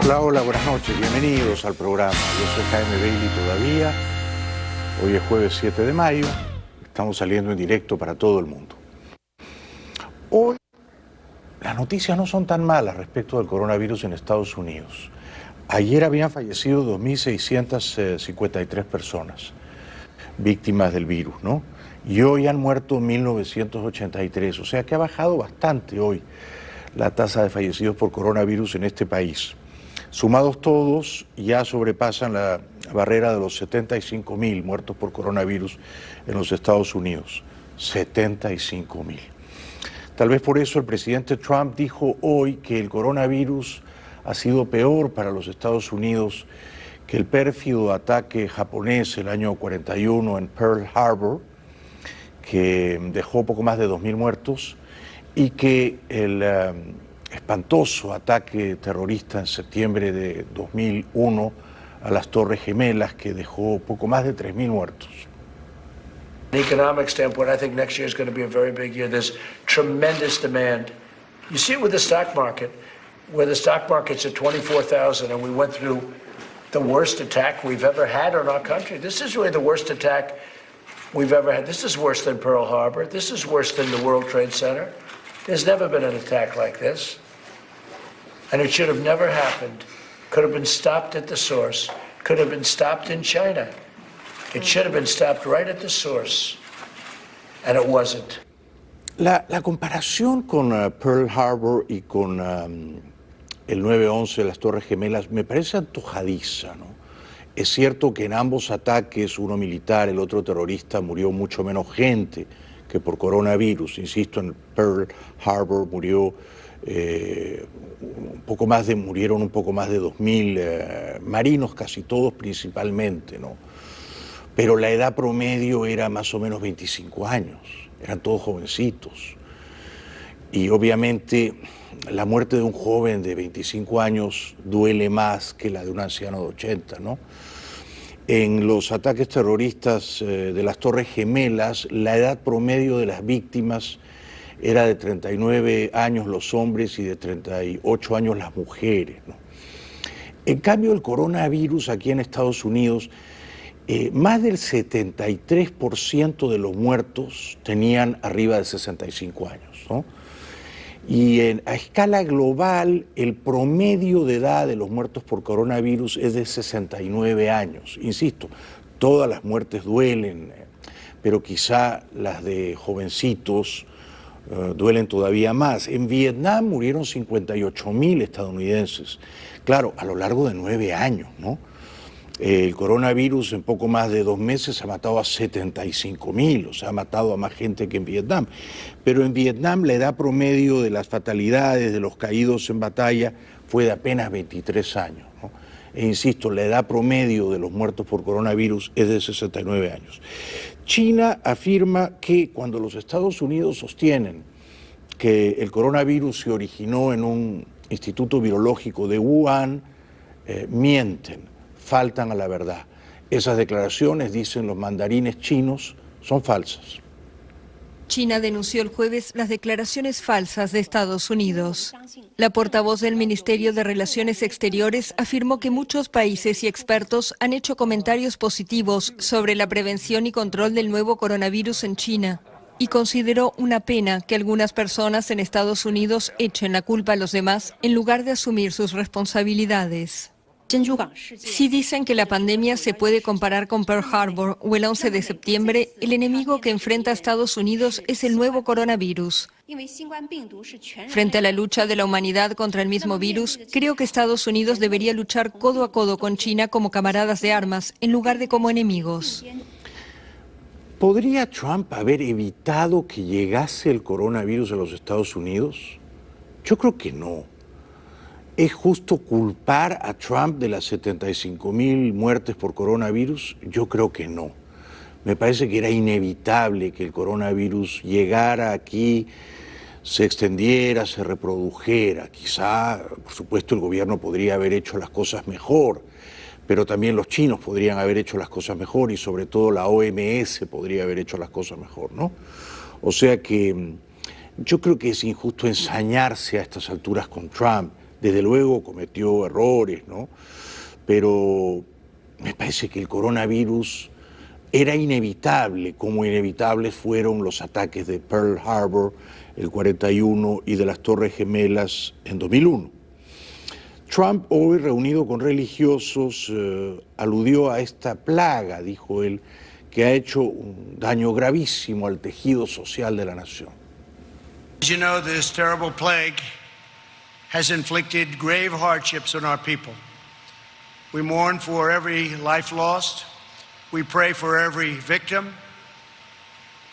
Hola, hola, buenas noches, bienvenidos al programa. Yo soy Jaime Bailey todavía. Hoy es jueves 7 de mayo, estamos saliendo en directo para todo el mundo. Hoy las noticias no son tan malas respecto del coronavirus en Estados Unidos. Ayer habían fallecido 2.653 personas víctimas del virus, ¿no? Y hoy han muerto 1.983, o sea que ha bajado bastante hoy la tasa de fallecidos por coronavirus en este país. Sumados todos, ya sobrepasan la barrera de los 75.000 muertos por coronavirus en los Estados Unidos. 75.000. Tal vez por eso el presidente Trump dijo hoy que el coronavirus ha sido peor para los Estados Unidos que el pérfido ataque japonés el año 41 en Pearl Harbor, que dejó poco más de 2.000 muertos, y que el espantoso ataque terrorista en septiembre de 2001 a las Torres Gemelas, que dejó poco más de 3.000 muertos. From an economic standpoint, I think next year is going to be a very big year. There's tremendous demand. You see it with the stock market, where the stock market's at 24,000, and we went through the worst attack we've ever had on our country. This is really the worst attack we've ever had. This is worse than Pearl Harbor. This is worse than the World Trade Center. There's never been an attack like this. And it should have never happened. Could have been stopped at the source. Could have been stopped in China. It should have been stopped right at the source. And it wasn't. La comparación con Pearl Harbor y con el 9/11 de las Torres Gemelas me parece antojadiza, ¿no? Es cierto que en ambos ataques, uno militar, el otro terrorista, murió mucho menos gente que por coronavirus. Insisto, en Pearl Harbor murieron un poco más de 2.000 marinos, casi todos principalmente, ¿no? Pero la edad promedio era más o menos 25 años, eran todos jovencitos. Y obviamente la muerte de un joven de 25 años duele más que la de un anciano de 80, ¿no? En los ataques terroristas de las Torres Gemelas, la edad promedio de las víctimas era de 39 años los hombres y de 38 años las mujeres, ¿no? En cambio, el coronavirus aquí en Estados Unidos, más del 73% de los muertos tenían arriba de 65 años, ¿no? Y a escala global, el promedio de edad de los muertos por coronavirus es de 69 años. Insisto, todas las muertes duelen, pero quizá las de jovencitos duelen todavía más. En Vietnam murieron 58.000 estadounidenses, claro, a lo largo de 9 años, ¿no? El coronavirus en poco más de 2 meses ha matado a 75.000, o sea, ha matado a más gente que en Vietnam. Pero en Vietnam la edad promedio de las fatalidades, de los caídos en batalla, fue de apenas 23 años, ¿no? E insisto, la edad promedio de los muertos por coronavirus es de 69 años. China afirma que cuando los Estados Unidos sostienen que el coronavirus se originó en un instituto virológico de Wuhan, mienten, faltan a la verdad. Esas declaraciones, dicen los mandarines chinos, son falsas. China denunció el jueves las declaraciones falsas de Estados Unidos. La portavoz del Ministerio de Relaciones Exteriores afirmó que muchos países y expertos han hecho comentarios positivos sobre la prevención y control del nuevo coronavirus en China y consideró una pena que algunas personas en Estados Unidos echen la culpa a los demás en lugar de asumir sus responsabilidades. Si dicen que la pandemia se puede comparar con Pearl Harbor o el 11 de septiembre, el enemigo que enfrenta a Estados Unidos es el nuevo coronavirus. Frente a la lucha de la humanidad contra el mismo virus, creo que Estados Unidos debería luchar codo a codo con China como camaradas de armas, en lugar de como enemigos. ¿Podría Trump haber evitado que llegase el coronavirus a los Estados Unidos? Yo creo que no. ¿Es justo culpar a Trump de las 75.000 muertes por coronavirus? Yo creo que no. Me parece que era inevitable que el coronavirus llegara aquí, se extendiera, se reprodujera. Quizá, por supuesto, el gobierno podría haber hecho las cosas mejor, pero también los chinos podrían haber hecho las cosas mejor y sobre todo la OMS podría haber hecho las cosas mejor, ¿no? O sea que yo creo que es injusto ensañarse a estas alturas con Trump. Desde luego cometió errores, ¿no? Pero me parece que el coronavirus era inevitable, como inevitables fueron los ataques de Pearl Harbor el 41 y de las Torres Gemelas en 2001. Trump, hoy reunido con religiosos, aludió a esta plaga, dijo él, que ha hecho un daño gravísimo al tejido social de la nación. As you know, this terrible plague has inflicted grave hardships on our people. We mourn for every life lost. We pray for every victim.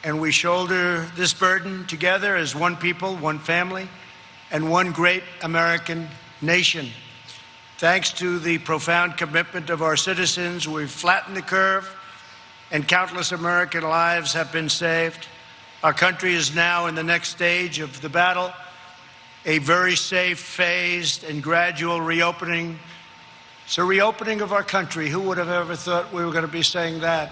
And we shoulder this burden together as one people, one family, and one great American nation. Thanks to the profound commitment of our citizens, we've flattened the curve, and countless American lives have been saved. Our country is now in the next stage of the battle, a very safe, phased, and gradual reopening. It's a reopening of our country. Who would have ever thought we were going to be saying that?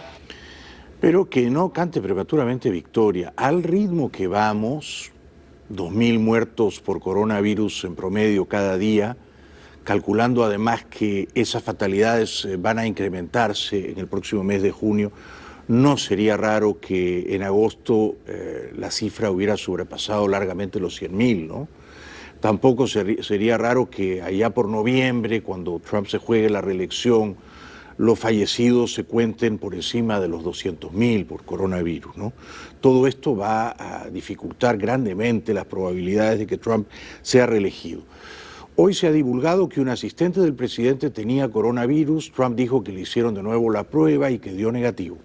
Pero que no cante prematuramente victoria. Al ritmo que vamos, 2.000 muertos por coronavirus en promedio cada día, calculando además que esas fatalidades van a incrementarse en el próximo mes de junio, no sería raro que en agosto la cifra hubiera sobrepasado largamente los 100.000, ¿no? Tampoco sería raro que allá por noviembre, cuando Trump se juegue la reelección, los fallecidos se cuenten por encima de los 200.000 por coronavirus, ¿no? Todo esto va a dificultar grandemente las probabilidades de que Trump sea reelegido. Hoy se ha divulgado que un asistente del presidente tenía coronavirus. Trump dijo que le hicieron de nuevo la prueba y que dio negativo.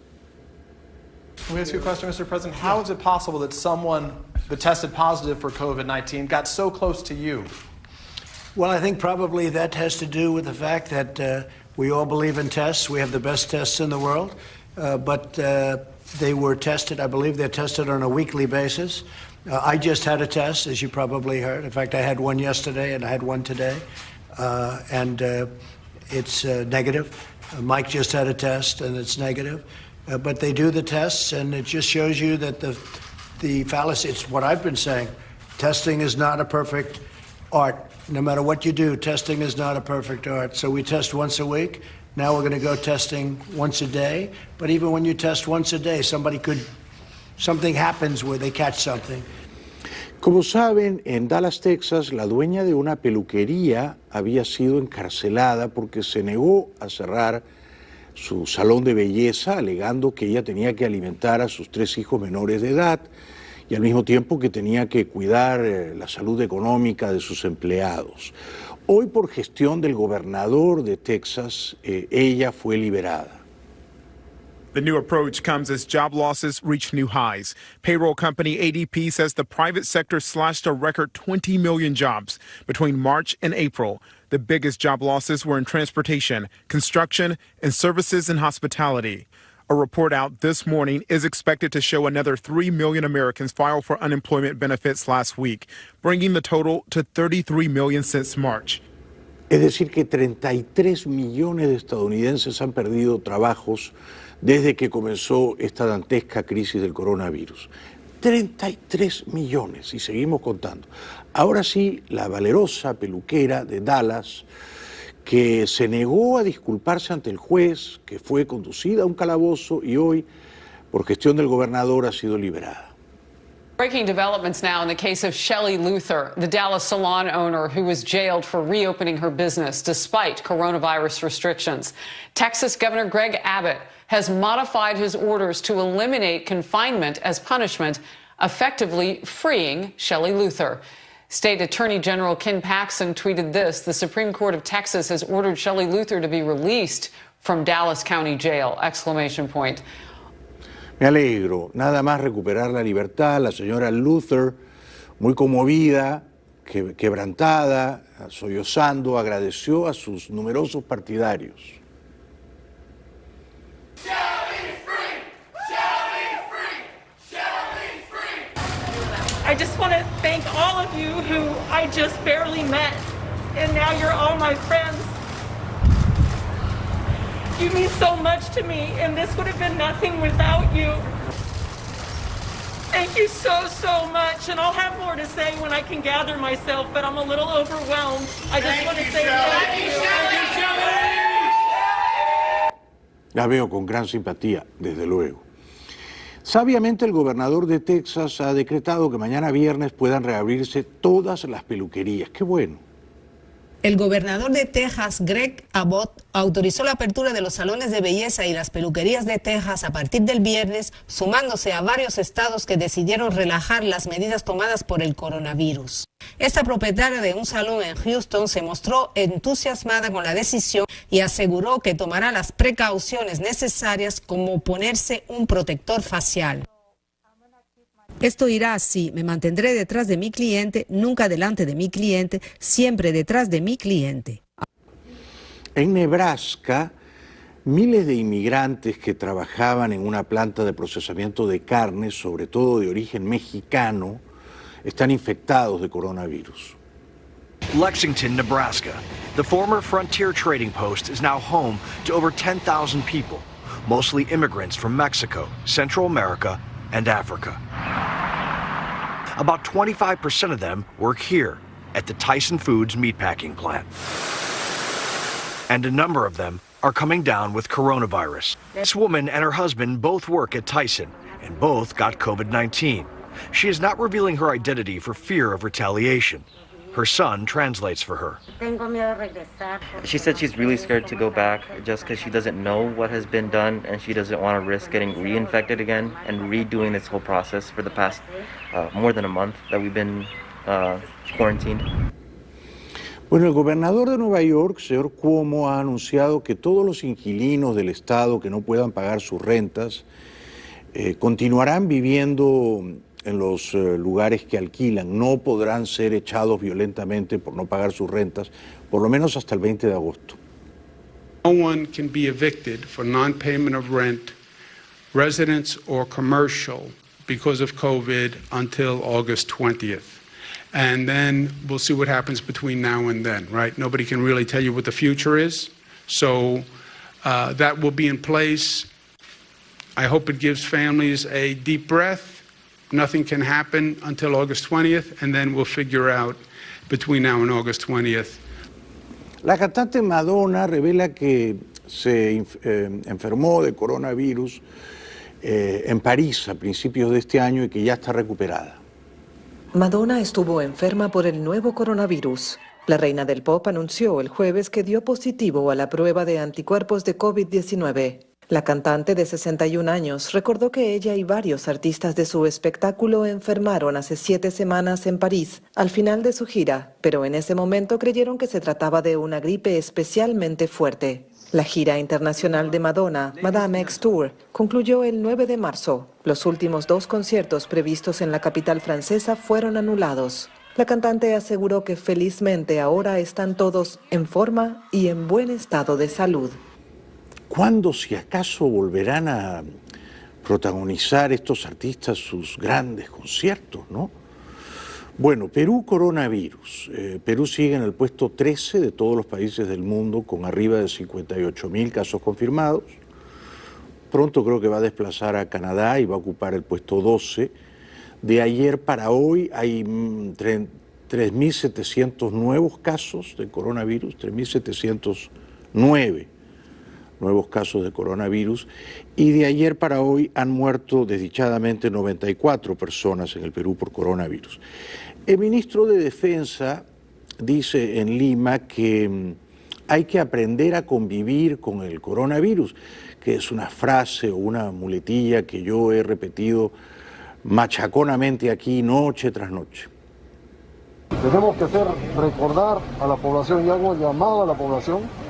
Let me ask you a question, Mr. President. How is it possible that someone that tested positive for COVID-19 got so close to you? Well, I think probably that has to do with the fact that we all believe in tests. We have the best tests in the world, but they were tested. I believe they're tested on a weekly basis. I just had a test, as you probably heard. In fact, I had one yesterday and I had one today, and it's negative. Mike just had a test and it's negative. But they do the tests, and it just shows you that the fallacy, it's what I've been saying. Testing is not a perfect art. No matter what you do, testing is not a perfect art. So we test once a week. Now we're going to go testing once a day. But even when you test once a day, something happens where they catch something. Como saben, en Dallas, Texas, la dueña de una peluquería había sido encarcelada porque se negó a cerrar su salón de belleza, alegando que ella tenía que alimentar a sus 3 hijos menores de edad y al mismo tiempo que tenía que cuidar la salud económica de sus empleados. Hoy, por gestión del gobernador de Texas, ella fue liberada. The new approach comes as job losses reach new highs. Payroll company ADP says the private sector slashed a record 20 million jobs between March and April. The biggest job losses were in transportation, construction, and services and hospitality. A report out this morning is expected to show another 3 million Americans filed for unemployment benefits last week, bringing the total to 33 million since March. Es decir, que 33 millones de estadounidenses han perdido trabajos desde que comenzó esta dantesca crisis del coronavirus. 33 millones, y seguimos contando. Ahora sí, la valerosa peluquera de Dallas, que se negó a disculparse ante el juez, que fue conducida a un calabozo y hoy, por gestión del gobernador, ha sido liberada. Breaking developments now in the case of Shelley Luther, the Dallas salon owner who was jailed for reopening her business despite coronavirus restrictions. Texas Governor Greg Abbott has modified his orders to eliminate confinement as punishment, effectively freeing Shelley Luther. State Attorney General Ken Paxton tweeted this: the Supreme Court of Texas has ordered Shelley Luther to be released from Dallas County Jail! Exclamation point. Me alegro, nada más recuperar la libertad. La señora Luther, muy conmovida, quebrantada, sollozando, agradeció a sus numerosos partidarios. I just want to thank all of you who I just barely met, and now you're all my friends. You mean so much to me, and this would have been nothing without you. Thank you so, so much. And I'll have more to say when I can gather myself, but I'm a little overwhelmed. I just want to say thank you. La veo con gran simpatía, desde luego. Sabiamente el gobernador de Texas ha decretado que mañana viernes puedan reabrirse todas las peluquerías. ¡Qué bueno! El gobernador de Texas, Greg Abbott, autorizó la apertura de los salones de belleza y las peluquerías de Texas a partir del viernes, sumándose a varios estados que decidieron relajar las medidas tomadas por el coronavirus. Esta propietaria de un salón en Houston se mostró entusiasmada con la decisión y aseguró que tomará las precauciones necesarias como ponerse un protector facial. Esto irá así, me mantendré detrás de mi cliente, nunca delante de mi cliente, siempre detrás de mi cliente. En Nebraska, miles de inmigrantes que trabajaban en una planta de procesamiento de carne, sobre todo de origen mexicano, están infectados de coronavirus. Lexington, Nebraska. The former Frontier Trading Post is now home to over 10,000 people, mostly immigrants from Mexico, Central America, and Africa. About 25% of them work here at the Tyson Foods meatpacking plant. And a number of them are coming down with coronavirus. This woman and her husband both work at Tyson, and both got COVID-19. She is not revealing her identity for fear of retaliation. Her son translates for her. She said she's really scared to go back just because she doesn't know what has been done and she doesn't want to risk getting reinfected again and redoing this whole process for the past more than a month that we've been quarantined. Bueno, el gobernador de Nueva York, señor Cuomo, ha anunciado que todos los inquilinos del estado que no puedan pagar sus rentas continuarán viviendo en los lugares que alquilan, no podrán ser echados violentamente por no pagar sus rentas, por lo menos hasta el 20 de agosto. No one can be evicted for non-payment of rent, residence or commercial, because of COVID until August 20th. And then we'll see what happens between now and then, right? Nobody can really tell you what the future is. So that will be in place. I hope it gives families a deep breath. Nothing can happen until August 20th, and then we'll figure out between now and August 20th. La cantante Madonna revela que se enfermó de coronavirus en París a principios de este año y que ya está recuperada. Madonna estuvo enferma por el nuevo coronavirus. La reina del pop anunció el jueves que dio positivo a la prueba de anticuerpos de COVID-19. La cantante de 61 años recordó que ella y varios artistas de su espectáculo enfermaron hace 7 semanas en París, al final de su gira, pero en ese momento creyeron que se trataba de una gripe especialmente fuerte. La gira internacional de Madonna, Madame X Tour, concluyó el 9 de marzo. Los últimos 2 conciertos previstos en la capital francesa fueron anulados. La cantante aseguró que felizmente ahora están todos en forma y en buen estado de salud. ¿Cuándo, si acaso, volverán a protagonizar estos artistas sus grandes conciertos, no? Bueno, Perú coronavirus. Perú sigue en el puesto 13 de todos los países del mundo con arriba de 58.000 casos confirmados. Pronto creo que va a desplazar a Canadá y va a ocupar el puesto 12. De ayer para hoy hay 3.700 nuevos casos de coronavirus, 3.709 nuevos casos de coronavirus, y de ayer para hoy han muerto desdichadamente 94 personas en el Perú por coronavirus. El ministro de Defensa dice en Lima que hay que aprender a convivir con el coronavirus, que es una frase o una muletilla que yo he repetido machaconamente aquí noche tras noche. Tenemos que hacer recordar a la población y hago llamado a la población.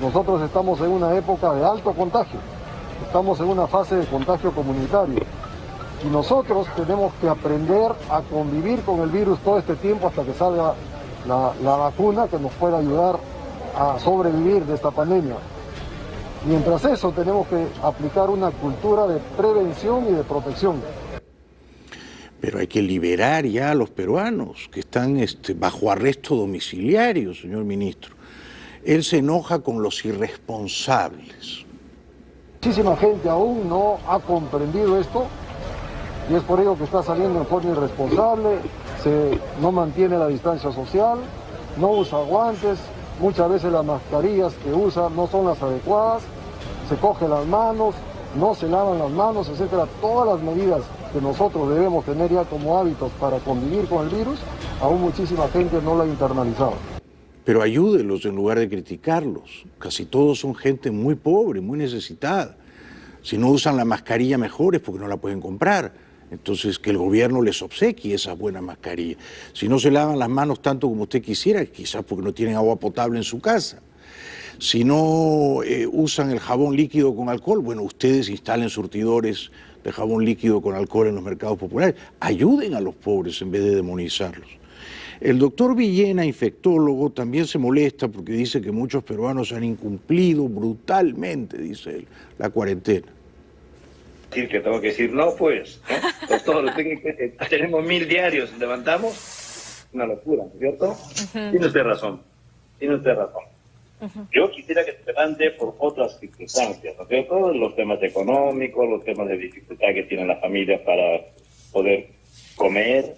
Nosotros estamos en una época de alto contagio, estamos en una fase de contagio comunitario y nosotros tenemos que aprender a convivir con el virus todo este tiempo hasta que salga la vacuna que nos pueda ayudar a sobrevivir de esta pandemia. Mientras eso tenemos que aplicar una cultura de prevención y de protección. Pero hay que liberar ya a los peruanos que están bajo arresto domiciliario, señor ministro. Él se enoja con los irresponsables. Muchísima gente aún no ha comprendido esto y es por ello que está saliendo en forma irresponsable, no mantiene la distancia social, no usa guantes, muchas veces las mascarillas que usa no son las adecuadas, se coge las manos, no se lavan las manos, etcétera. Todas las medidas que nosotros debemos tener ya como hábitos para convivir con el virus, aún muchísima gente no la ha internalizado. Pero ayúdenlos en lugar de criticarlos. Casi todos son gente muy pobre, muy necesitada. Si no usan la mascarilla mejor es porque no la pueden comprar. Entonces que el gobierno les obsequie esas buenas mascarillas. Si no se lavan las manos tanto como usted quisiera, quizás porque no tienen agua potable en su casa. Si no usan el jabón líquido con alcohol, bueno, ustedes instalen surtidores de jabón líquido con alcohol en los mercados populares. Ayuden a los pobres en vez de demonizarlos. El doctor Villena, infectólogo, también se molesta porque dice que muchos peruanos han incumplido brutalmente, dice él, la cuarentena. Decir que tengo que decir no, pues, ¿no? Pues todo lo tenemos 1000 diarios, levantamos, una locura, ¿no es cierto? Tiene usted razón, tiene usted razón. Yo quisiera que se levante por otras circunstancias, ¿no es cierto? Los temas económicos, los temas de dificultad que tienen las familias para poder comer,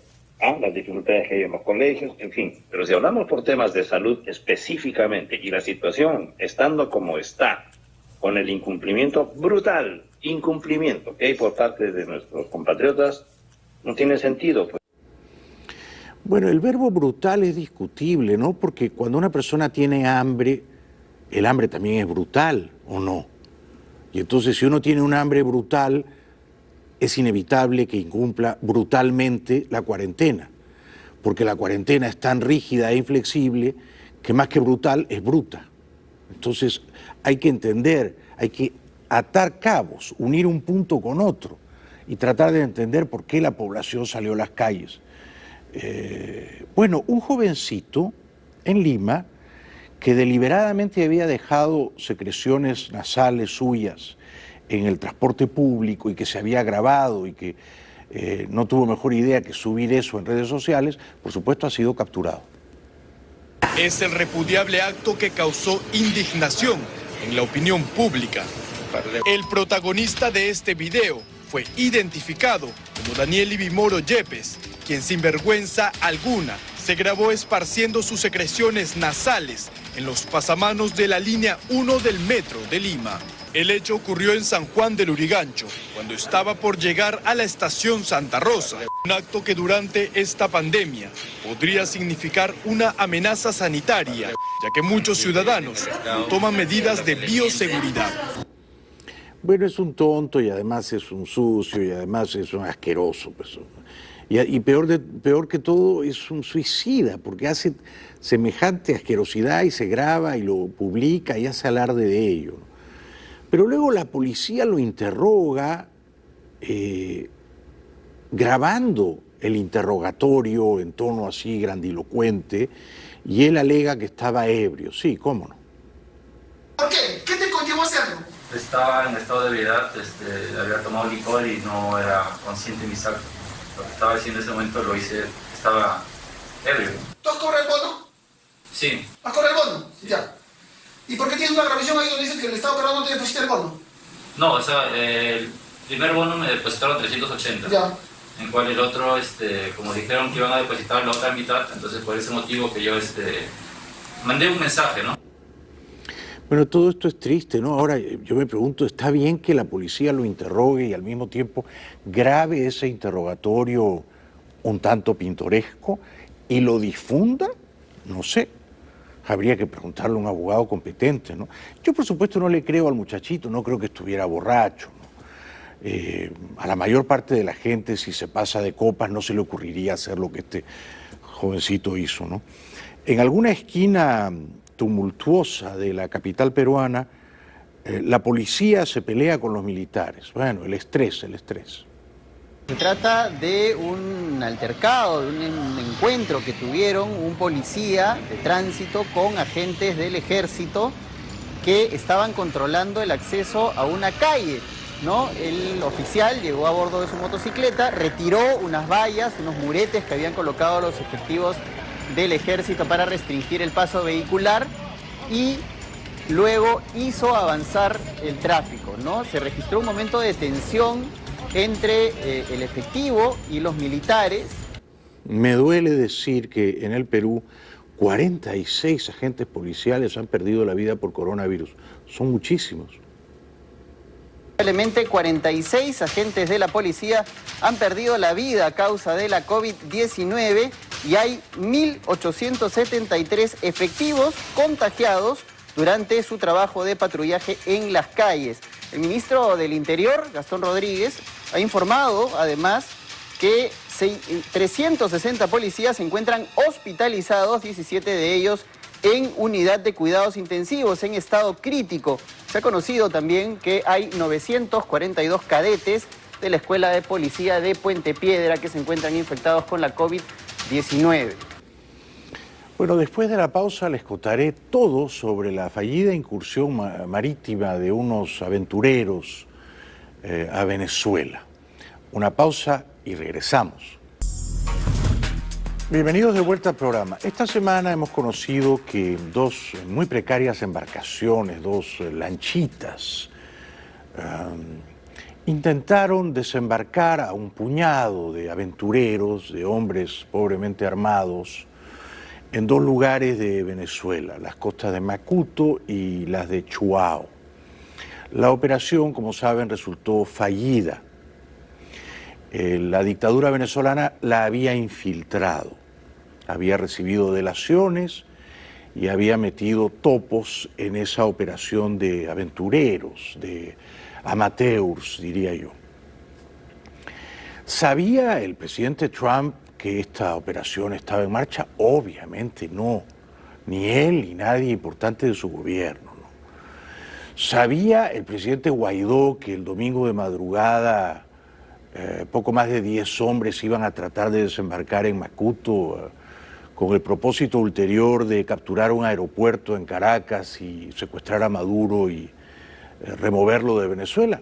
las dificultades que hay en los colegios, en fin. Pero si hablamos por temas de salud específicamente y la situación estando como está, con el incumplimiento brutal, incumplimiento que hay por parte de nuestros compatriotas, no tiene sentido, pues. Bueno, el verbo brutal es discutible, ¿no? Porque cuando una persona tiene hambre, el hambre también es brutal, ¿o no? Y entonces si uno tiene un hambre brutal, es inevitable que incumpla brutalmente la cuarentena, porque la cuarentena es tan rígida e inflexible que más que brutal es bruta. Entonces hay que entender, hay que atar cabos, unir un punto con otro y tratar de entender por qué la población salió a las calles. Bueno, un jovencito en Lima que deliberadamente había dejado secreciones nasales suyas en el transporte público y que se había grabado y que no tuvo mejor idea que subir eso en redes sociales, por supuesto ha sido capturado. Es el repudiable acto que causó indignación en la opinión pública. El protagonista de este video fue identificado como Daniel Ibimoro Yepes, quien sin vergüenza alguna se grabó esparciendo sus secreciones nasales en los pasamanos de la línea 1 del metro de Lima. El hecho ocurrió en San Juan del Lurigancho, cuando estaba por llegar a la estación Santa Rosa, un acto que durante esta pandemia podría significar una amenaza sanitaria, ya que muchos ciudadanos toman medidas de bioseguridad. Bueno, es un tonto y además es un sucio y además es un asqueroso. Pues. Y peor que todo es un suicida, porque hace semejante asquerosidad y se graba y lo publica y hace alarde de ello. Pero luego la policía lo interroga grabando el interrogatorio en tono así grandilocuente y él alega que estaba ebrio. Sí, ¿cómo no? ¿Por qué? ¿Qué te conllevó a hacerlo? Estaba en estado de ebriedad, había tomado licor y no era consciente de mis actos. Lo que estaba haciendo en ese momento lo hice, estaba ebrio. ¿Tú has cobrado el bono? Sí. ¿Has cobrado el bono? Sí. Ya. ¿Y por qué tienes una grabación ahí donde dice que el Estado peruano no te deposita el bono? No, o sea, el primer bono me depositaron 380. Ya. En cual el otro, como dijeron que iban a depositar la otra mitad, entonces por ese motivo que yo mandé un mensaje, ¿no? Bueno, todo esto es triste, ¿no? Ahora yo me pregunto, ¿está bien que la policía lo interrogue y al mismo tiempo grabe ese interrogatorio un tanto pintoresco y lo difunda? No sé. Habría que preguntarle a un abogado competente, ¿no? Yo, por supuesto, no le creo al muchachito, no creo que estuviera borracho, ¿no? A la mayor parte de la gente, si se pasa de copas, no se le ocurriría hacer lo que este jovencito hizo, ¿no? En alguna esquina tumultuosa de la capital peruana, la policía se pelea con los militares. Bueno, el estrés. Se trata de un altercado, de un encuentro que tuvieron un policía de tránsito con agentes del ejército que estaban controlando el acceso a una calle, ¿no? El oficial llegó a bordo de su motocicleta, retiró unas vallas, unos muretes que habían colocado los efectivos del ejército para restringir el paso vehicular y luego hizo avanzar el tráfico, ¿no? Se registró un momento de tensión entre el efectivo y los militares. Me duele decir que en el Perú 46 agentes policiales han perdido la vida por coronavirus. Son muchísimos. Lamentablemente, 46 agentes de la policía han perdido la vida a causa de la COVID-19 y hay 1.873 efectivos contagiados durante su trabajo de patrullaje en las calles. El ministro del Interior, Gastón Rodríguez, ha informado además que 360 policías se encuentran hospitalizados, 17 de ellos en unidad de cuidados intensivos en estado crítico. Se ha conocido también que hay 942 cadetes de la Escuela de Policía de Puente Piedra que se encuentran infectados con la COVID-19. Bueno, después de la pausa les contaré todo sobre la fallida incursión marítima de unos aventureros a Venezuela. Una pausa y regresamos. Bienvenidos de vuelta al programa. Esta semana hemos conocido que dos muy precarias embarcaciones, dos lanchitas, intentaron desembarcar a un puñado de aventureros, de hombres pobremente armados, en dos lugares de Venezuela, las costas de Macuto y las de Chuao. La operación, como saben, resultó fallida. La dictadura venezolana la había infiltrado, había recibido delaciones y había metido topos en esa operación de aventureros, de amateurs, diría yo. ¿Sabía el presidente Trump que esta operación estaba en marcha? Obviamente no, ni él ni nadie importante de su gobierno, ¿no? ¿Sabía el presidente Guaidó que el domingo de madrugada poco más de 10 hombres iban a tratar de desembarcar en Macuto con el propósito ulterior de capturar un aeropuerto en Caracas y secuestrar a Maduro y removerlo de Venezuela?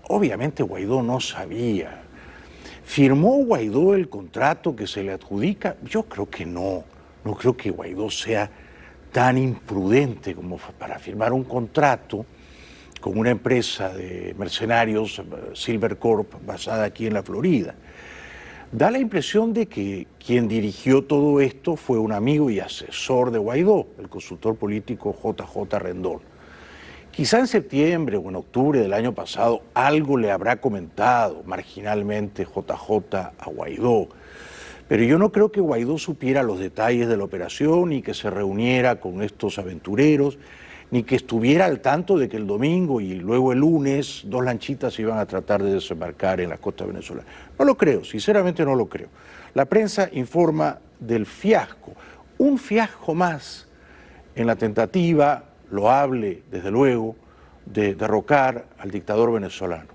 Obviamente Guaidó no sabía. ¿Firmó Guaidó el contrato que se le adjudica? Yo creo que no. No creo que Guaidó sea tan imprudente como para firmar un contrato con una empresa de mercenarios, Silver Corp, basada aquí en la Florida. Da la impresión de que quien dirigió todo esto fue un amigo y asesor de Guaidó, el consultor político JJ Rendón. Quizá en septiembre o en octubre del año pasado algo le habrá comentado marginalmente JJ a Guaidó, pero yo no creo que Guaidó supiera los detalles de la operación, ni que se reuniera con estos aventureros, ni que estuviera al tanto de que el domingo y luego el lunes dos lanchitas iban a tratar de desembarcar en la costa venezolana. No lo creo, sinceramente no lo creo. La prensa informa del fiasco, un fiasco más en la tentativa loable, desde luego, de derrocar al dictador venezolano.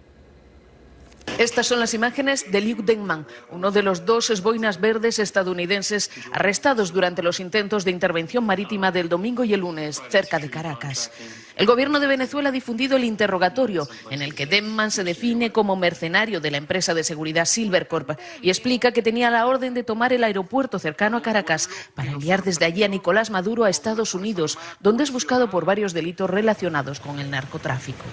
Estas son las imágenes de Luc Denman, uno de los dos boinas verdes estadounidenses arrestados durante los intentos de intervención marítima del domingo y el lunes cerca de Caracas. El gobierno de Venezuela ha difundido el interrogatorio en el que Denman se define como mercenario de la empresa de seguridad Silver Corp y explica que tenía la orden de tomar el aeropuerto cercano a Caracas para enviar desde allí a Nicolás Maduro a Estados Unidos, donde es buscado por varios delitos relacionados con el narcotráfico.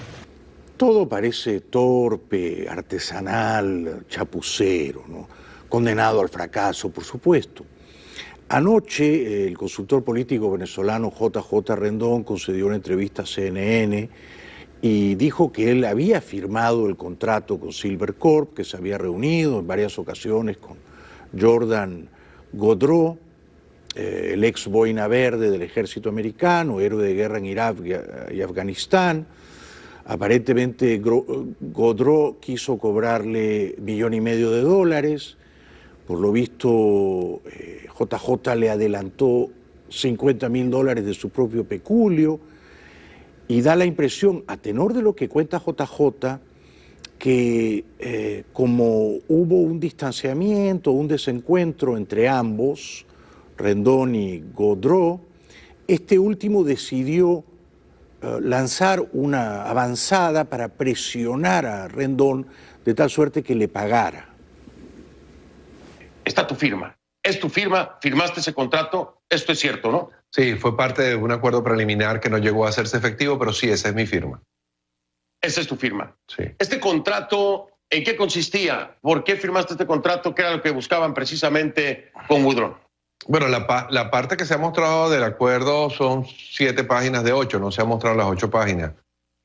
Todo parece torpe, artesanal, chapucero, ¿no? Condenado al fracaso, por supuesto. Anoche el consultor político venezolano JJ Rendón concedió una entrevista a CNN y dijo que él había firmado el contrato con Silver Corp, que se había reunido en varias ocasiones con Jordan Godreau, el ex boina verde del ejército americano, héroe de guerra en Irak y Afganistán. Aparentemente Godreau quiso cobrarle $1,500,000. Por lo visto JJ le adelantó $50,000 de su propio peculio y da la impresión, a tenor de lo que cuenta JJ, que como hubo un distanciamiento, un desencuentro entre ambos, Rendón y Godreau, este último decidió lanzar una avanzada para presionar a Rendón de tal suerte que le pagara. Está tu firma. Es tu firma, firmaste ese contrato, esto es cierto, ¿no? Sí, fue parte de un acuerdo preliminar que no llegó a hacerse efectivo, pero sí, esa es mi firma. Esa es tu firma. Sí. Este contrato ¿En qué consistía? ¿Por qué firmaste este contrato? ¿Qué era lo que buscaban precisamente con Woodron? Bueno, la parte que se ha mostrado del acuerdo son 7 páginas de 8, no se han mostrado las 8 páginas.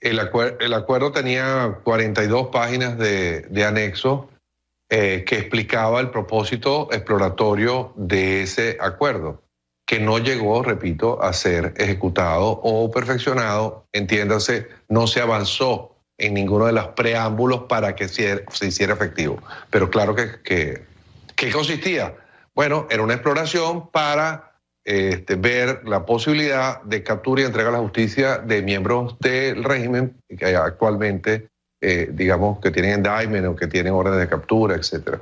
El acuerdo tenía 42 páginas de anexo que explicaba el propósito exploratorio de ese acuerdo, que no llegó, repito, a ser ejecutado o perfeccionado, entiéndase, no se avanzó en ninguno de los preámbulos para que se hiciera efectivo. Pero claro que ¿qué consistía? Bueno, era una exploración para ver la posibilidad de captura y entrega a la justicia de miembros del régimen que actualmente, digamos, que tienen indictment o que tienen órdenes de captura, etc.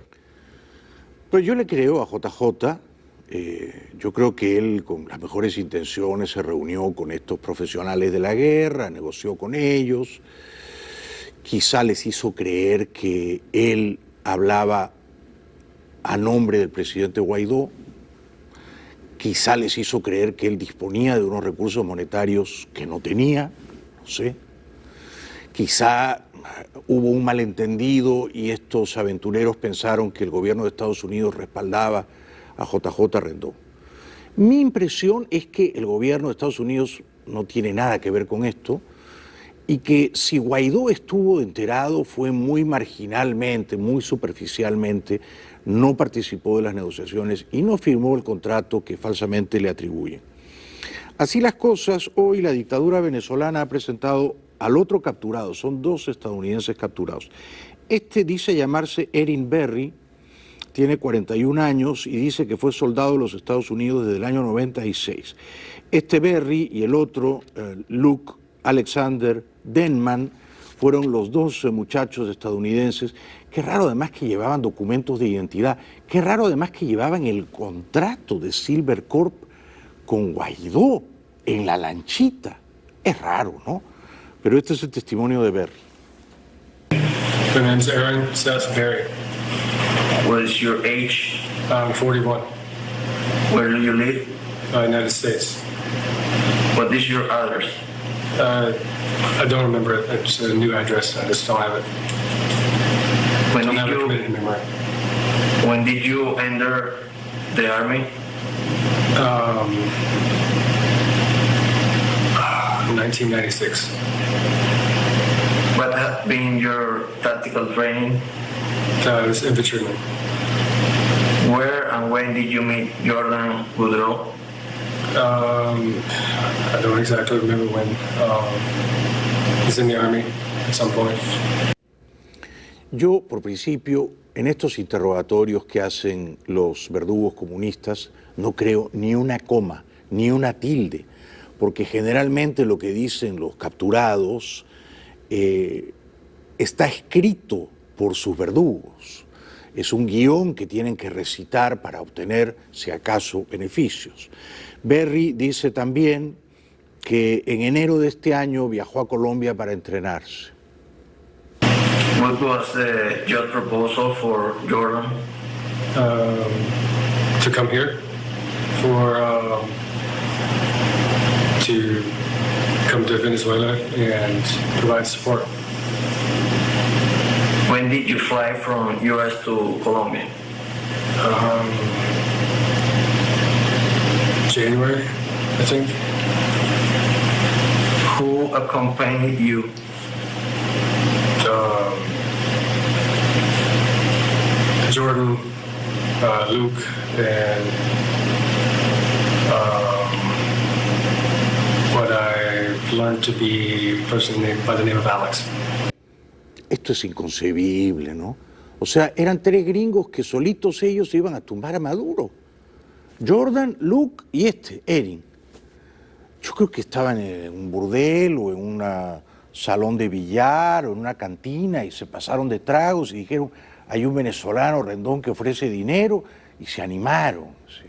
Pues yo le creo a JJ. Yo creo que él, con las mejores intenciones, se reunió con estos profesionales de la guerra, negoció con ellos, quizá les hizo creer que él hablaba a nombre del presidente Guaidó, quizá les hizo creer que él disponía de unos recursos monetarios que no tenía, no sé, quizá hubo un malentendido y estos aventureros pensaron que el gobierno de Estados Unidos respaldaba a JJ Rendón. Mi impresión es que el gobierno de Estados Unidos no tiene nada que ver con esto y que si Guaidó estuvo enterado fue muy marginalmente, muy superficialmente, no participó de las negociaciones y no firmó el contrato que falsamente le atribuyen. Así las cosas, hoy la dictadura venezolana ha presentado al otro capturado, son 2 estadounidenses capturados. Este dice llamarse Erin Berry, tiene 41 años y dice que fue soldado de los Estados Unidos desde el año 96. Este Berry y el otro, Luke Alexander Denman, fueron los 2 muchachos estadounidenses. Qué raro además que llevaban documentos de identidad. Qué raro además que llevaban el contrato de Silvercorp con Guaidó en la lanchita. Es raro, ¿no? Pero este es el testimonio de Berry. My name's Aaron Seth Berry. What is your age? I'm 41. Where do you live? United States. What is your address? I don't remember it. It's a new address. I just don't have it. When did you enter the army? 1996. What has been your tactical training? It was infantryman. Where and when did you meet Jordan Woodrow? I don't exactly remember when. He's in the army at some point. Yo, por principio, en estos interrogatorios que hacen los verdugos comunistas, no creo ni una coma, ni una tilde, porque generalmente lo que dicen los capturados está escrito por sus verdugos. Es un guión que tienen que recitar para obtener, si acaso, beneficios. Berry dice también que en enero de este año viajó a Colombia para entrenarse. What was the job proposal for Jordan? To come here to come to Venezuela and provide support. When did you fly from U.S. to Colombia? January, I think. Who accompanied you? Jordan, Luke, and what I learned to be a person named by the name of Alex. Esto es inconcebible, ¿no? O sea, eran 3 gringos que solitos ellos iban a tumbar a Maduro. Jordan, Luke y Erin. Yo creo que estaban en un burdel o en un salón de billar o en una cantina y se pasaron de tragos y dijeron, hay un venezolano, Rendón, que ofrece dinero, y se animaron. ¿Sí?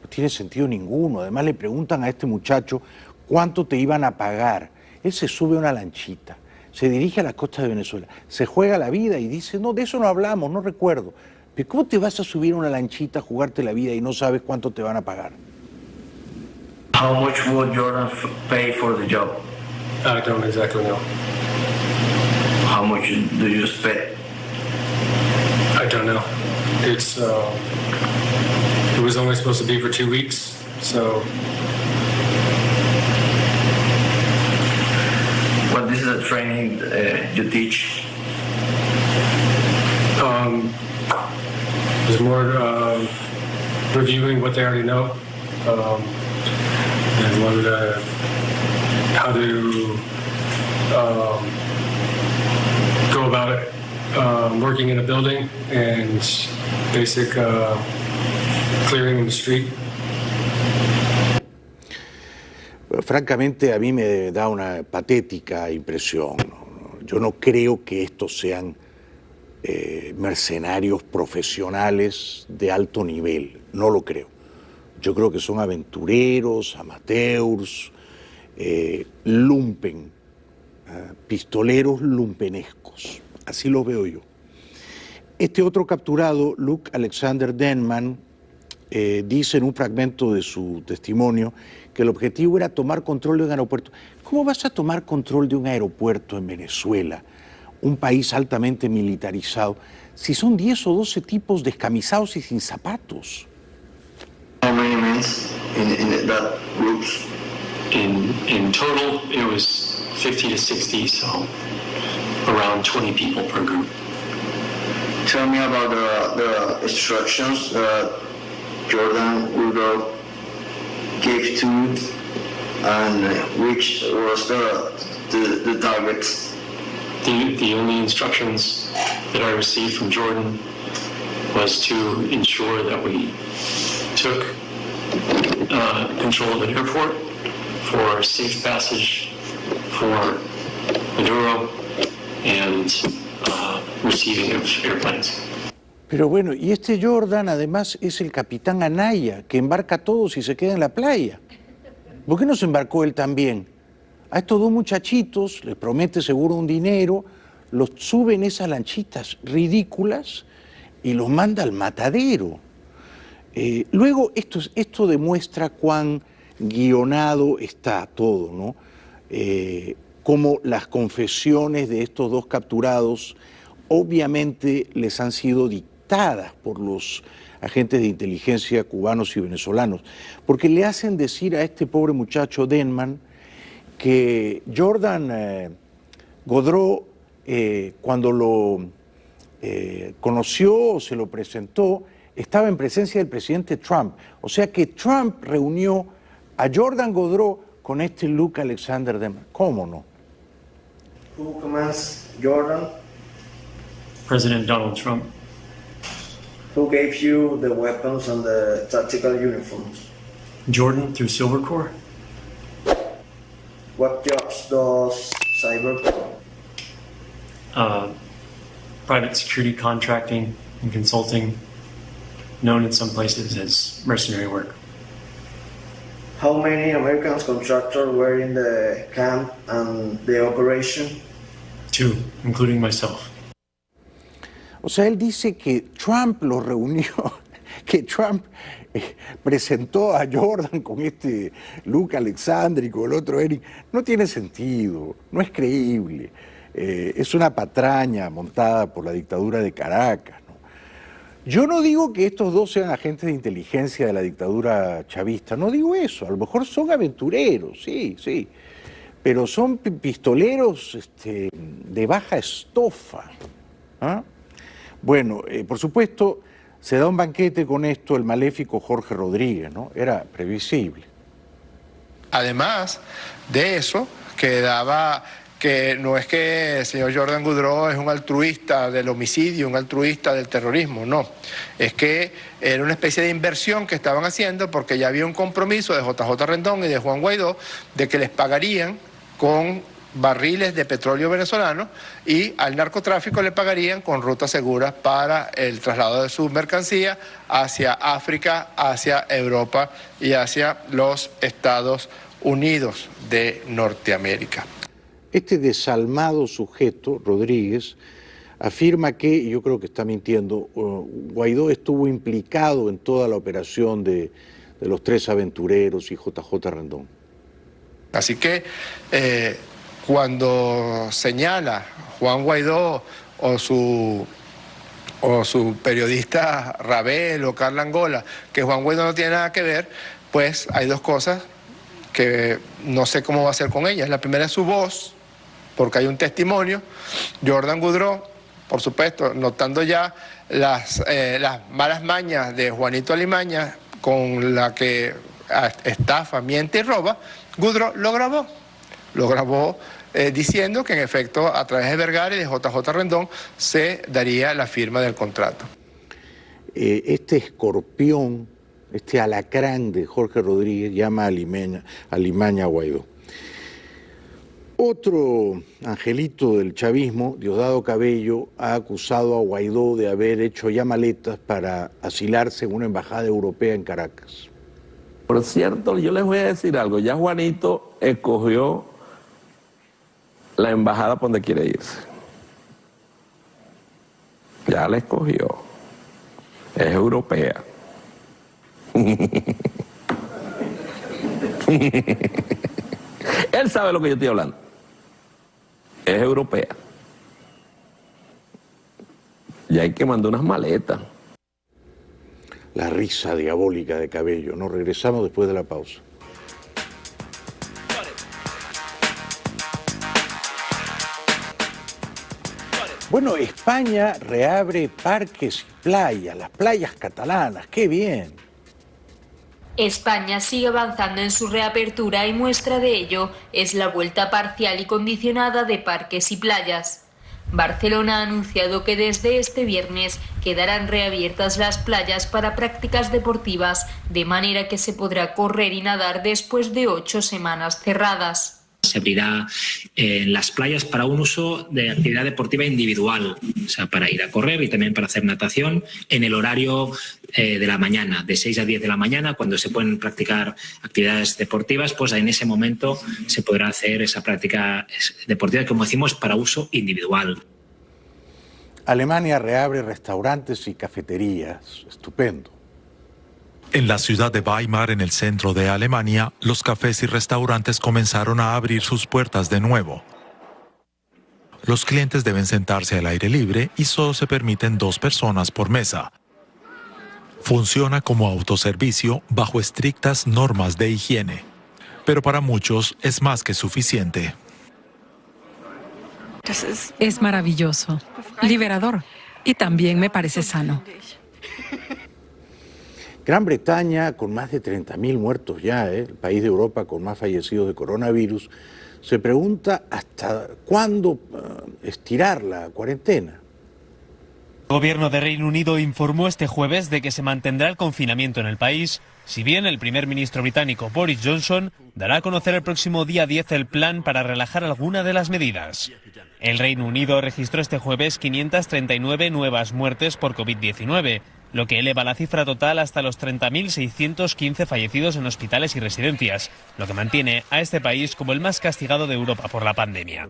No tiene sentido ninguno. Además le preguntan a este muchacho cuánto te iban a pagar. Él se sube a una lanchita, se dirige a las costas de Venezuela, se juega la vida y dice, no, de eso no hablamos, no recuerdo. Pero ¿cómo te vas a subir a una lanchita a jugarte la vida y no sabes cuánto te van a pagar? How much would Jordan pay for the job? I don't exactly know. How much do you expect? know. It was only supposed to be for 2 weeks, so. What is the training you teach? There's more reviewing what they already know, and how to go about it, working in a building and basic clearing in the street. Francamente, a mí me da una patética impresión, ¿no? Yo no creo que estos sean mercenarios profesionales de alto nivel, no lo creo. Yo creo que son aventureros, amateurs, lumpen, pistoleros lumpenescos, así los veo yo. Este otro capturado, Luke Alexander Denman, dice en un fragmento de su testimonio que el objetivo era tomar control de un aeropuerto. ¿Cómo vas a tomar control de un aeropuerto en Venezuela, un país altamente militarizado, si son 10 o 12 tipos descamisados y sin zapatos? How many men in that groups? In total, it was 50 to 60, so around 20 people per group. Tell me about the instructions that Jordan Woodrow gave to, and which was the target. The only instructions that I received from Jordan was to ensure that we took control of the airport for safe passage for Maduro and receiving of airplanes. Pero bueno, y este Jordan además es el capitán Anaya, que embarca a todos y se queda en la playa. ¿Por qué no se embarcó él también? A estos dos muchachitos les promete seguro un dinero, los sube en esas lanchitas ridículas y los manda al matadero. Luego esto demuestra cuán guionado está todo, ¿no? Cómo las confesiones de estos dos capturados obviamente les han sido dictadas por los agentes de inteligencia cubanos y venezolanos, porque le hacen decir a este pobre muchacho Denman que Jordan Godreau, cuando lo conoció o se lo presentó, estaba en presencia del presidente Trump. O sea que Trump reunió a Jordan Godreau con este Luke Alexander Denman. ¿Cómo no? Who commands Jordan? President Donald Trump. Who gave you the weapons and the tactical uniforms? Jordan through Silver Corps. What jobs does Cyber? Private security contracting and consulting, known in some places as mercenary work. How many American contractors were in the camp and the operation? 2, including myself. O sea, él dice que Trump lo reunió, que Trump presentó a Jordan con este Luke Alexander y con el otro Eric. No tiene sentido, no es creíble. Es una patraña montada por la dictadura de Caracas, ¿no? Yo no digo que estos dos sean agentes de inteligencia de la dictadura chavista, no digo eso. A lo mejor son aventureros, sí, pero son pistoleros de baja estofa, ¿ah? Bueno, por supuesto, se da un banquete con esto el maléfico Jorge Rodríguez, ¿no? Era previsible. Además de eso, quedaba que no es que el señor Jordan Godreau es un altruista del homicidio, un altruista del terrorismo, no. Es que era una especie de inversión que estaban haciendo porque ya había un compromiso de JJ Rendón y de Juan Guaidó de que les pagarían con barriles de petróleo venezolano y al narcotráfico le pagarían con rutas seguras para el traslado de su mercancía hacia África, hacia Europa y hacia los Estados Unidos de Norteamérica. Este desalmado sujeto, Rodríguez, afirma que, y yo creo que está mintiendo, Guaidó estuvo implicado en toda la operación de los tres aventureros y JJ Rendón. Así que cuando señala Juan Guaidó o su o su periodista Rabel o Carla Angola, que Juan Guaidó no tiene nada que ver, pues hay dos cosas que no sé cómo va a ser con ellas. La primera es su voz, porque hay un testimonio. Jordan Goudreau, por supuesto, notando ya las malas mañas de Juanito Alimaña, con la que estafa, miente y roba, Goudreau lo grabó diciendo que en efecto a través de Vergara y de JJ Rendón se daría la firma del contrato. Este escorpión, este alacrán de Jorge Rodríguez llama a Alimaña a Guaidó. Otro angelito del chavismo, Diosdado Cabello, ha acusado a Guaidó de haber hecho ya maletas para asilarse en una embajada europea en Caracas. Por cierto, yo les voy a decir algo, ya Juanito escogió la embajada por donde quiere irse. Ya la escogió. Es europea. Él sabe lo que yo estoy hablando. Es europea. Y hay que mandar unas maletas. La risa diabólica de Cabello. Nos regresamos después de la pausa. Bueno, España reabre parques y playas, las playas catalanas. ¡Qué bien! España sigue avanzando en su reapertura y muestra de ello es la vuelta parcial y condicionada de parques y playas. Barcelona ha anunciado que desde este viernes quedarán reabiertas las playas para prácticas deportivas, de manera que se podrá correr y nadar después de 8 semanas cerradas. Se abrirá en las playas para un uso de actividad deportiva individual, o sea, para ir a correr y también para hacer natación en el horario de la mañana, de 6 a 10 de la mañana, cuando se pueden practicar actividades deportivas, pues en ese momento se podrá hacer esa práctica deportiva, como decimos, para uso individual. Alemania reabre restaurantes y cafeterías. Estupendo. En la ciudad de Weimar, en el centro de Alemania, los cafés y restaurantes comenzaron a abrir sus puertas de nuevo. Los clientes deben sentarse al aire libre y solo se permiten 2 personas por mesa. Funciona como autoservicio bajo estrictas normas de higiene, pero para muchos es más que suficiente. Es maravilloso, liberador y también me parece sano. Gran Bretaña, con más de 30.000 muertos ya, el país de Europa con más fallecidos de coronavirus, se pregunta hasta cuándo estirar la cuarentena. El gobierno de Reino Unido informó este jueves de que se mantendrá el confinamiento en el país, si bien el primer ministro británico Boris Johnson dará a conocer el próximo día 10 el plan para relajar alguna de las medidas. El Reino Unido registró este jueves 539 nuevas muertes por COVID-19, lo que eleva la cifra total hasta los 30.615 fallecidos en hospitales y residencias, lo que mantiene a este país como el más castigado de Europa por la pandemia.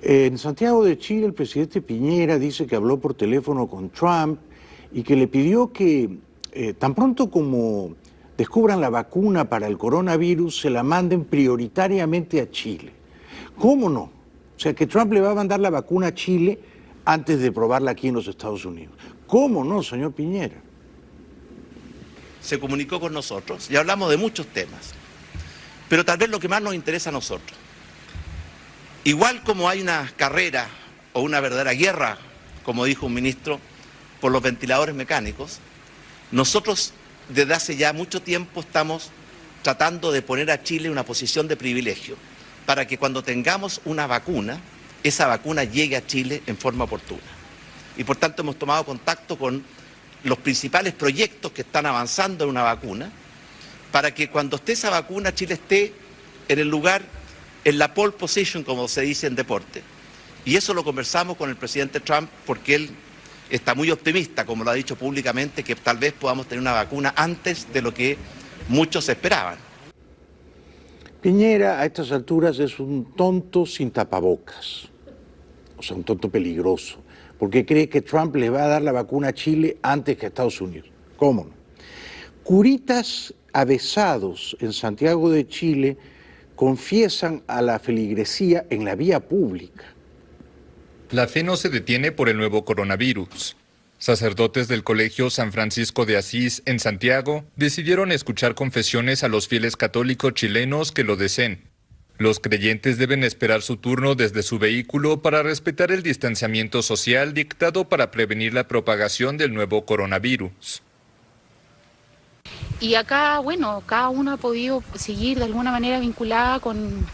En Santiago de Chile, el presidente Piñera dice que habló por teléfono con Trump y que le pidió que tan pronto como descubran la vacuna para el coronavirus, se la manden prioritariamente a Chile. ¿Cómo no? O sea, que Trump le va a mandar la vacuna a Chile antes de probarla aquí en los Estados Unidos. ¿Cómo no, señor Piñera? Se comunicó con nosotros y hablamos de muchos temas, pero tal vez lo que más nos interesa a nosotros. Igual como hay una carrera o una verdadera guerra, como dijo un ministro, por los ventiladores mecánicos, nosotros desde hace ya mucho tiempo estamos tratando de poner a Chile en una posición de privilegio para que cuando tengamos una vacuna, esa vacuna llegue a Chile en forma oportuna. Y por tanto hemos tomado contacto con los principales proyectos que están avanzando en una vacuna, para que cuando esté esa vacuna Chile esté en el lugar, en la pole position, como se dice en deporte. Y eso lo conversamos con el presidente Trump porque él está muy optimista, como lo ha dicho públicamente, que tal vez podamos tener una vacuna antes de lo que muchos esperaban. Piñera a estas alturas es un tonto sin tapabocas, o sea, un tonto peligroso, porque cree que Trump le va a dar la vacuna a Chile antes que a Estados Unidos. ¿Cómo no? Curitas avesados en Santiago de Chile confiesan a la feligresía en la vía pública. La fe no se detiene por el nuevo coronavirus. Sacerdotes del Colegio San Francisco de Asís en Santiago decidieron escuchar confesiones a los fieles católicos chilenos que lo deseen. Los creyentes deben esperar su turno desde su vehículo para respetar el distanciamiento social dictado para prevenir la propagación del nuevo coronavirus. Y acá, bueno, cada uno ha podido seguir de alguna manera vinculada con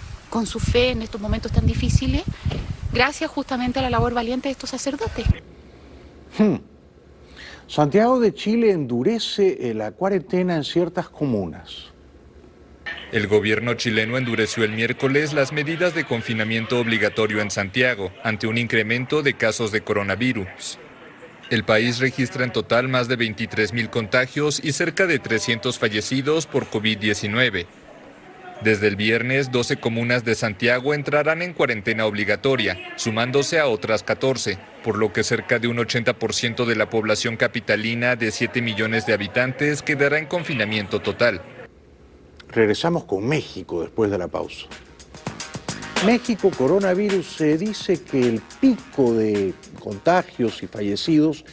su fe en estos momentos tan difíciles, gracias justamente a la labor valiente de estos sacerdotes. Santiago de Chile endurece la cuarentena en ciertas comunas. El gobierno chileno endureció el miércoles las medidas de confinamiento obligatorio en Santiago ante un incremento de casos de coronavirus. El país registra en total más de 23.000 contagios y cerca de 300 fallecidos por COVID-19. Desde el viernes, 12 comunas de Santiago entrarán en cuarentena obligatoria, sumándose a otras 14, por lo que cerca de un 80% de la población capitalina de 7 millones de habitantes quedará en confinamiento total. Regresamos con México después de la pausa. México, coronavirus, se dice que el pico de contagios y fallecidos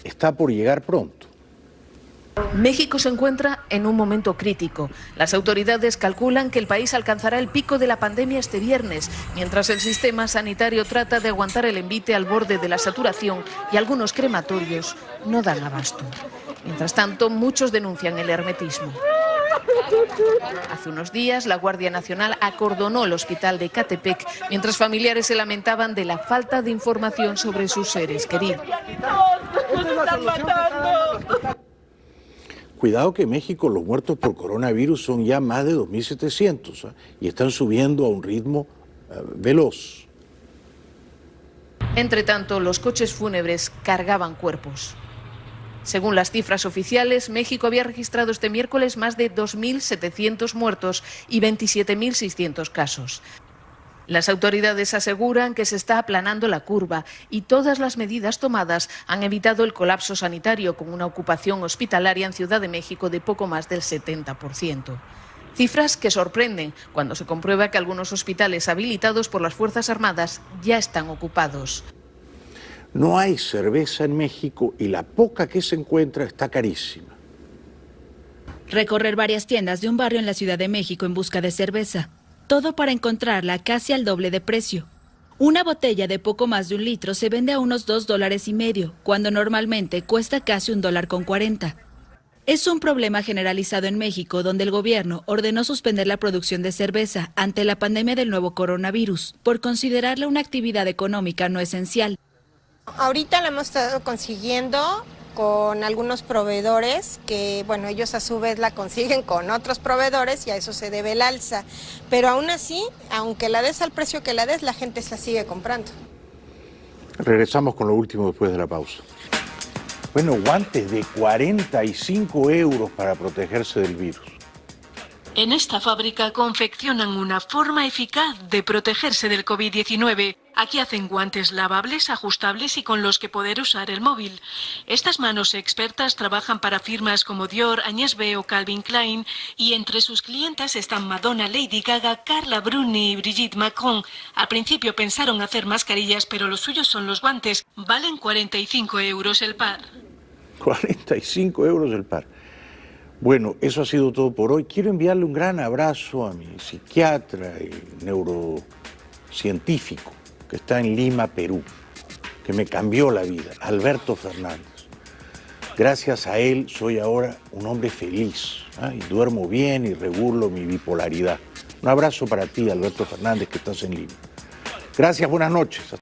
está por llegar pronto. México se encuentra en un momento crítico. Las autoridades calculan que el país alcanzará el pico de la pandemia este viernes, mientras el sistema sanitario trata de aguantar el envite al borde de la saturación y algunos crematorios no dan abasto. Mientras tanto, muchos denuncian el hermetismo. Hace unos días, la Guardia Nacional acordonó el hospital de Ecatepec, mientras familiares se lamentaban de la falta de información sobre sus seres queridos. Cuidado que en México los muertos por coronavirus son ya más de 2.700 y están subiendo a un ritmo veloz. Entre tanto, los coches fúnebres cargaban cuerpos. Según las cifras oficiales, México había registrado este miércoles más de 2.700 muertos y 27.600 casos. Las autoridades aseguran que se está aplanando la curva y todas las medidas tomadas han evitado el colapso sanitario, con una ocupación hospitalaria en Ciudad de México de poco más del 70%. Cifras que sorprenden cuando se comprueba que algunos hospitales habilitados por las Fuerzas Armadas ya están ocupados. No hay cerveza en México y la poca que se encuentra está carísima. Recorrer varias tiendas de un barrio en la Ciudad de México en busca de cerveza. Todo para encontrarla casi al doble de precio. Una botella de poco más de 1 litro se vende a unos $2.50, cuando normalmente cuesta casi $1.40. Es un problema generalizado en México, donde el gobierno ordenó suspender la producción de cerveza ante la pandemia del nuevo coronavirus, por considerarla una actividad económica no esencial. Ahorita la hemos estado consiguiendo con algunos proveedores que, bueno, ellos a su vez la consiguen con otros proveedores y a eso se debe el alza. Pero aún así, aunque la des al precio que la des, la gente se la sigue comprando. Regresamos con lo último después de la pausa. Bueno, guantes de 45 € para protegerse del virus. En esta fábrica confeccionan una forma eficaz de protegerse del COVID-19. Aquí hacen guantes lavables, ajustables y con los que poder usar el móvil. Estas manos expertas trabajan para firmas como Dior, Agnès B o Calvin Klein, y entre sus clientes están Madonna, Lady Gaga, Carla Bruni y Brigitte Macron. Al principio pensaron hacer mascarillas, pero los suyos son los guantes. Valen 45 € el par. 45 € el par. Bueno, eso ha sido todo por hoy. Quiero enviarle un gran abrazo a mi psiquiatra y neurocientífico que está en Lima, Perú, que me cambió la vida, Alberto Fernández. Gracias a él soy ahora un hombre feliz, y duermo bien y regulo mi bipolaridad. Un abrazo para ti, Alberto Fernández, que estás en Lima. Gracias, buenas noches.